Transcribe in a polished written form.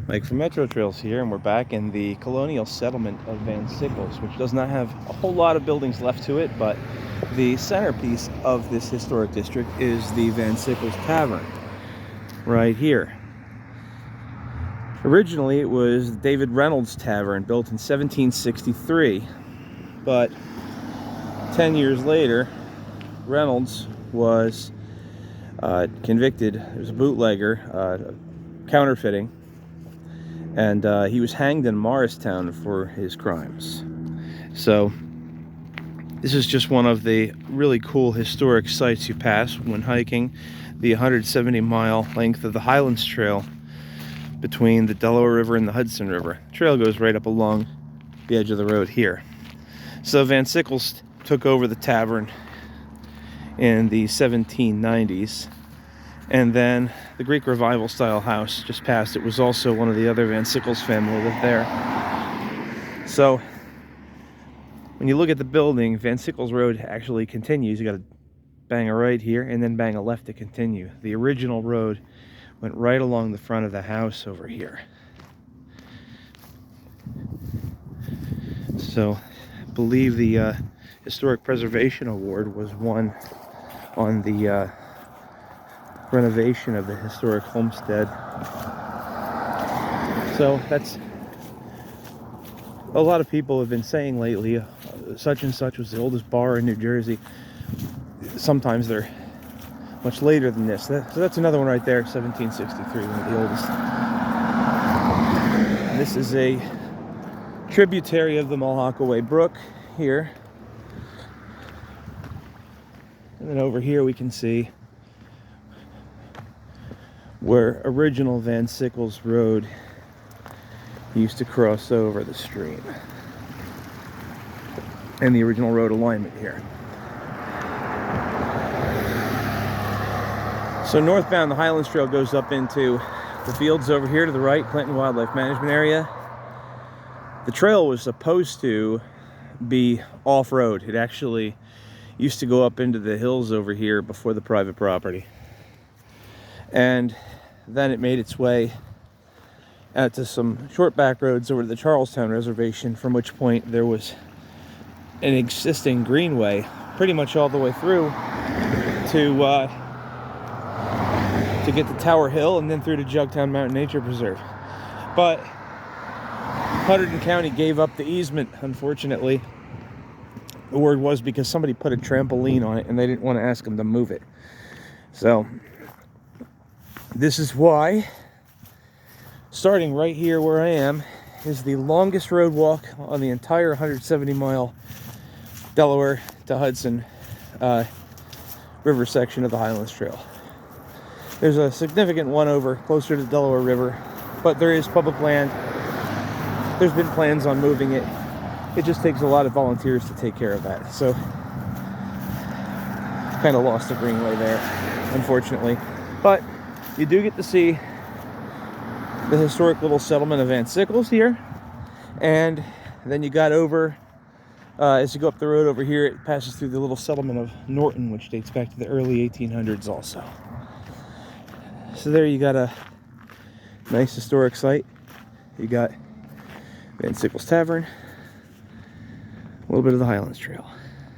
Mike from Metro Trails here, and we're back in the colonial settlement of Van Syckles, which does not have a whole lot of buildings left to it, but the centerpiece of this historic district is the Van Syckles Tavern, right here. Originally, it was David Reynolds' Tavern, built in 1763, but 10 years later, Reynolds was convicted. He was a bootlegger, counterfeiting, and he was hanged in Morristown for his crimes. So this is just one of the really cool historic sites you pass when hiking the 170-mile length of the Highlands Trail between the Delaware River and the Hudson River. The trail goes right up along the edge of the road here. So Van Syckles took over the tavern in the 1790s, and then the Greek Revival style house just past it was also one of the other Van Syckles family lived there. So when you look at the building, Van Syckles Road actually continues. You got to bang a right here and then bang a left to continue. The original road went right along the front of the house over here. So I believe the Historic Preservation Award was won on the renovation of the historic homestead. So that's a lot of people have been saying lately, such and such was the oldest bar in New Jersey. Sometimes they're much later than this. So that's another one right there, 1763, one of the oldest. And this is a tributary of the Mohawkaway Brook here. And then over here we can see where original Van Syckles Road used to cross over the stream, and the original road alignment here. So northbound, the Highlands Trail goes up into the fields over here to the right, Clinton Wildlife Management Area. The trail was supposed to be off-road. It actually used to go up into the hills over here before the private property. And then it made its way out to some short back roads over to the Charlestown Reservation, from which point there was an existing greenway pretty much all the way through to get to Tower Hill and then through to Jugtown Mountain Nature Preserve. But Hunterdon County gave up the easement, unfortunately. The word was because somebody put a trampoline on it and they didn't want to ask them to move it. So this is why, starting right here where I am, is the longest road walk on the entire 170-mile Delaware to Hudson River section of the Highlands Trail. There's a significant one over closer to the Delaware River, but there is public land. There's been plans on moving it. It just takes a lot of volunteers to take care of that. So kind of lost the greenway there, unfortunately. But you do get to see the historic little settlement of Van Syckles here. And then you got over, as you go up the road over here, it passes through the little settlement of Norton, which dates back to the early 1800s also. So there you got a nice historic site. You got Van Syckles Tavern, a little bit of the Highlands Trail.